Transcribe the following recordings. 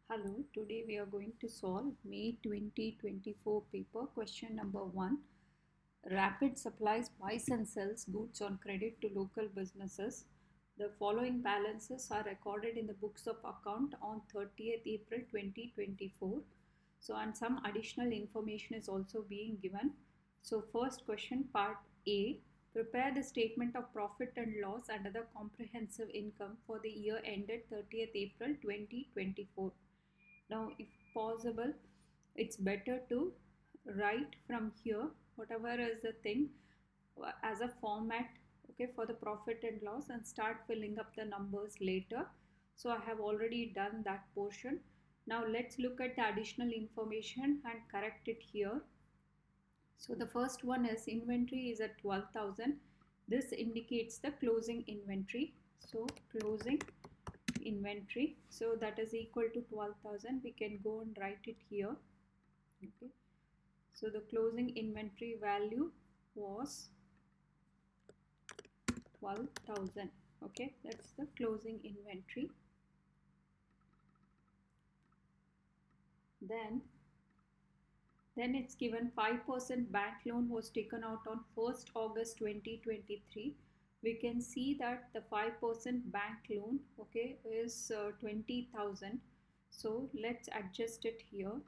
Hello, today we are going to solve May 2024 paper question number 1. Rapid supplies buys and sells goods on credit to local businesses. The following balances are recorded in the books of account on 30th April 2024. So, and some additional information is also being given. So, first question, part A. Prepare the statement of profit and loss and other comprehensive income for the year ended 30th April 2024. Now, if possible, it's better to write from here whatever is the thing as a format, okay, for the profit and loss, and start filling up the numbers later. So I have already done that portion. Now let's look at the additional information and correct it here. So the first one is inventory is at 12,000. This indicates the closing inventory. So closing inventory, so that is equal to 12,000. We can go and write it here. Okay, so the closing inventory value was 12,000. Okay, that's the closing inventory. Then it's given 5% bank loan was taken out on 1st August 2023. We can see that the 5% bank loan, okay, is 20,000. So let's adjust it here.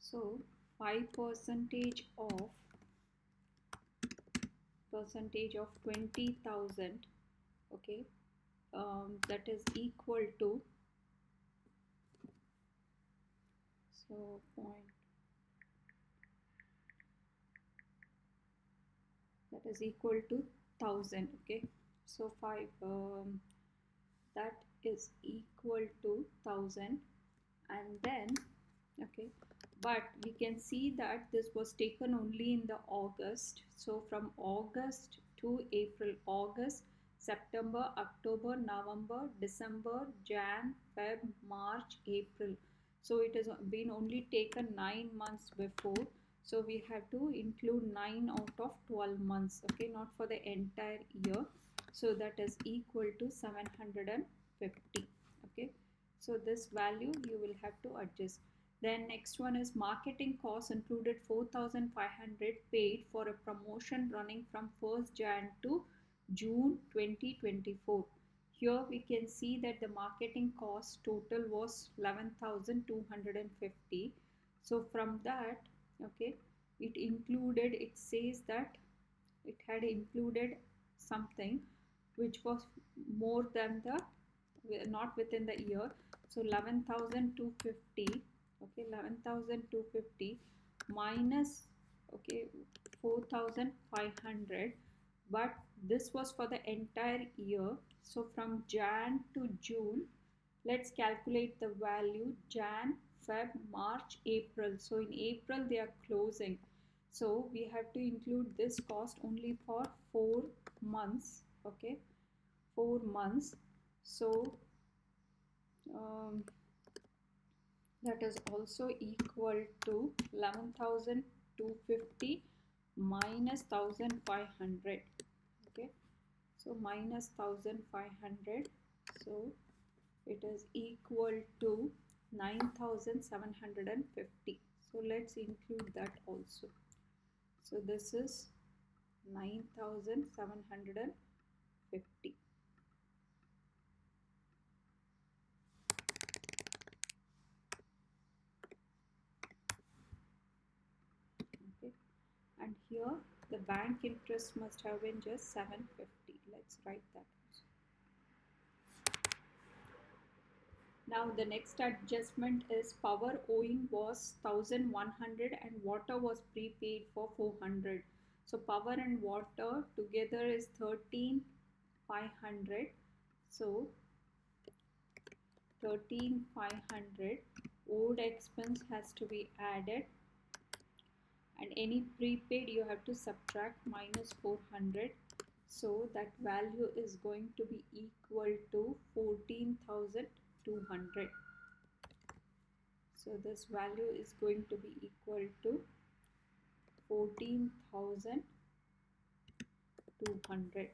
So 5 percentage of 20,000, okay, that is equal to, so point, that is equal to 1,000. Okay, so 5 that is equal to 1,000. And then, okay, but we can see that this was taken only in the August. So from August to April, August, September, October, November, December, Jan, Feb, March, April. So it has been only taken 9 months before. So we have to include 9 out of 12 months, okay, not for the entire year. So that is equal to 750. Okay, so this value you will have to adjust. Then next one is marketing costs included 4,500 paid for a promotion running from 1st Jan to June 2024. Here we can see that the marketing cost total was 11,250. So from that, okay, it says that it had included something which was more than the, not within the year. So 11,250, okay, 11,250 minus, okay, 4,500, but this was for the entire year. So from Jan to June, let's calculate the value. Jan, Feb, March, April. So in April they are closing, so we have to include this cost only for 4 months. Okay, 4 months. So that is also equal to 11,250 minus 1,500. Okay, so minus 1,500, so it is equal to 9,750. So let's include that also. So this is 9,750. Okay, and here the bank interest must have been just 750. Let's write that also. Now the next adjustment is power owing was 1,100 and water was prepaid for 400. So power and water together is 13,500. So 13,500 owed expense has to be added, and any prepaid you have to subtract minus 400. So that value is going to be equal to 14,200. So this value is going to be equal to 14,200.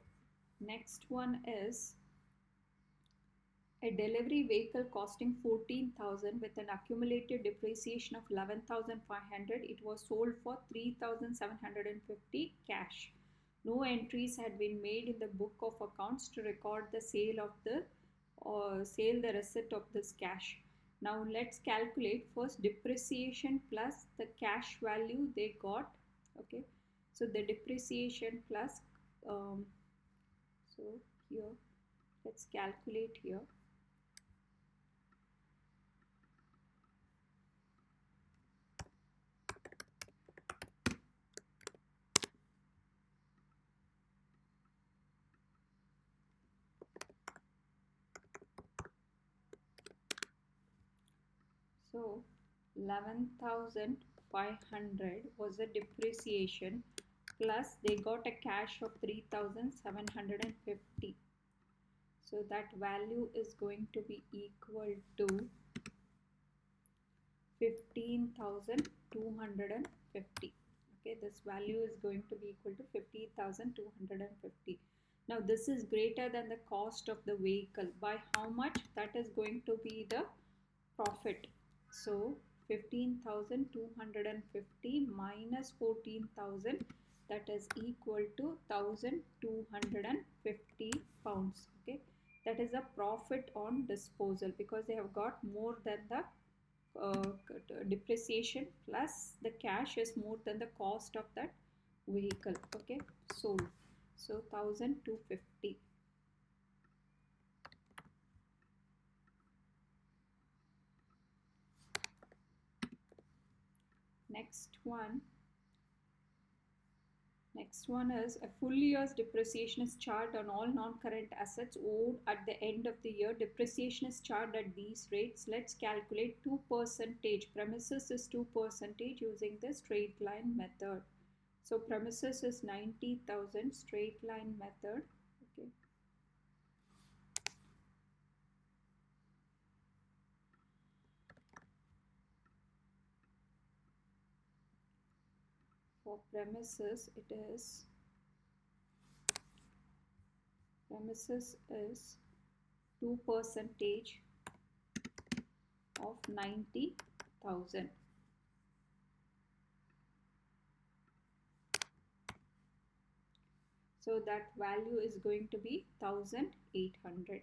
Next one is a delivery vehicle costing 14,000 with an accumulated depreciation of 11,500. It was sold for 3,750 cash. No entries had been made in the book of accounts to record the sale of the receipt of this cash. Now let's calculate first depreciation plus the cash value they got. Okay, so the depreciation plus so here let's calculate here. So 11,500 was the depreciation plus they got a cash of 3,750. So that value is going to be equal to 15,250. Okay, this value is going to be equal to 15,250. Now this is greater than the cost of the vehicle. By how much? That is going to be the profit. So 15,250 minus 14,000, that is equal to 1,250 pounds. Okay, that is a profit on disposal because they have got more than the depreciation plus the cash is more than the cost of that vehicle. Okay, sold. So 1,250. Next one is a full year's depreciation is charged on all non-current assets owed at the end of the year. Depreciation is charged at these rates. Let's calculate 2%. Premises is 2% using the straight line method. So premises is 90,000, straight line method. Okay. For premises is 2% of 90,000. So that value is going to be 1,800.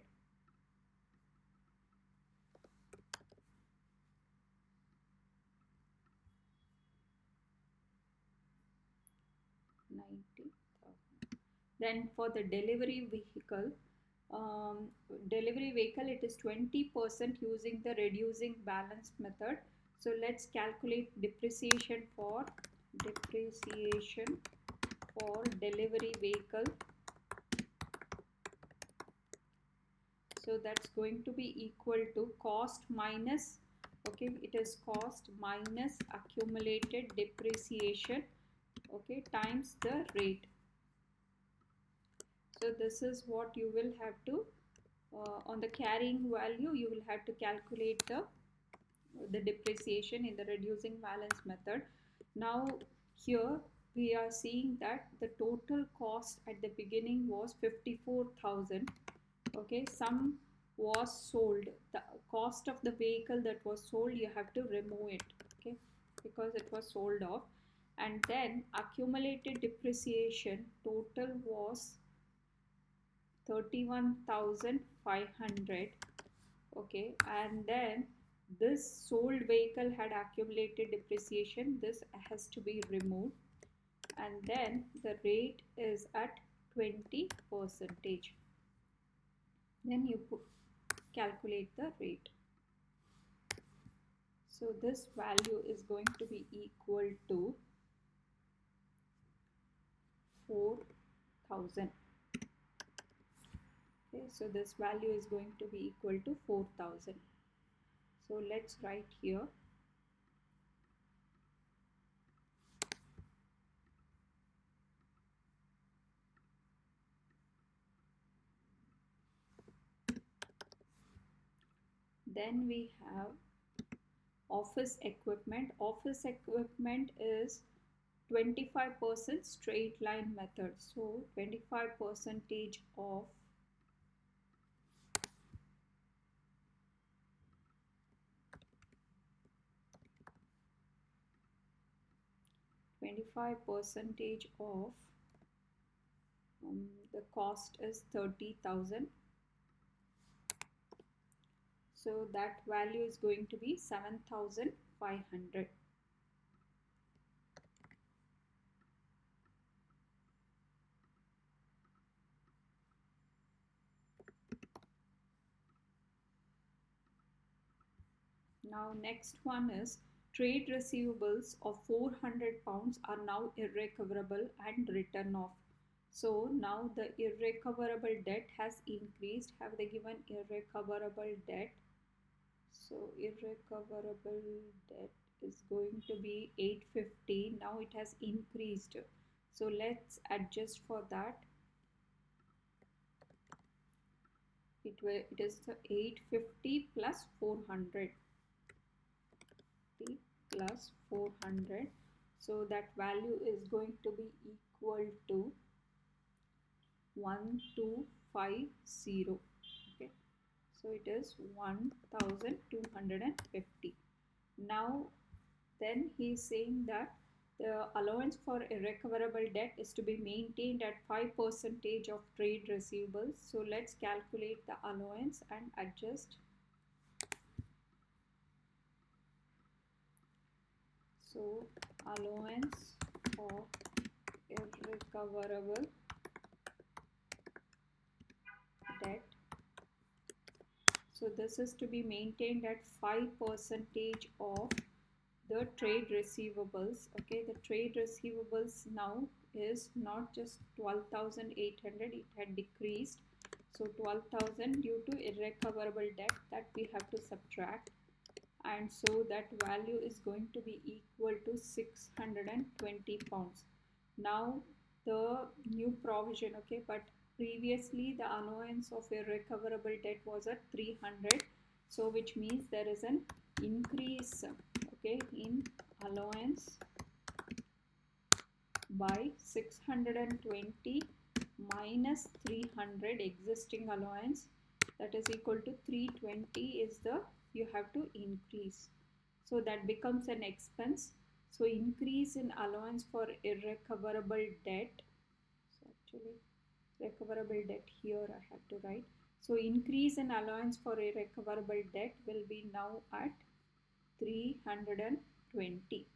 Then for the delivery vehicle, it is 20% using the reducing balance method. So let's calculate depreciation for delivery vehicle. So that's going to be equal to cost minus, okay, it is cost minus accumulated depreciation, okay, times the rate. So this is what you will have to on the carrying value you will have to calculate the depreciation in the reducing balance method. Now here we are seeing that the total cost at the beginning was 54,000. Okay, some was sold. The cost of the vehicle that was sold, you have to remove it, okay, because it was sold off. And then accumulated depreciation total was 31,500. Okay, and then this sold vehicle had accumulated depreciation, this has to be removed, and then the rate is at 20%. Then you calculate the rate. So this value is going to be equal to 4,000. Okay, so this value is going to be equal to 4,000. So let's write here. Then we have office equipment. Office equipment is 25% straight line method. So 25 percentage of 25 percentage of the cost is 30,000. So that value is going to be 7,500. Now next one is trade receivables of 400 pounds are now irrecoverable and written off. So now the irrecoverable debt has increased. Have they given irrecoverable debt? So irrecoverable debt is going to be 850. Now it has increased. So let's adjust for that. It is the 850 plus 400. Plus 400. So that value is going to be equal to 1250. Okay. So it is 1250. Now then he is saying that the allowance for irrecoverable debt is to be maintained at 5% of trade receivables. So let's calculate the allowance and adjust. So allowance for irrecoverable debt. So this is to be maintained at 5% of the trade receivables. Okay, the trade receivables now is not just 12,800, it had decreased. So 12,000 due to irrecoverable debt, that we have to subtract, and so that value is going to be equal to 620 pounds. Now the new provision, okay, but previously the allowance of irrecoverable debt was at 300. So which means there is an increase, okay, in allowance by 620 minus 300 existing allowance, that is equal to 320 is the you have to increase. So that becomes an expense. So increase in allowance for irrecoverable debt. So actually recoverable debt here I have to write. So increase in allowance for irrecoverable debt will be now at 320.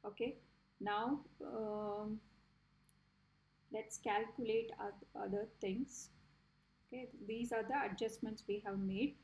Okay, now let's calculate other things. Okay, these are the adjustments we have made.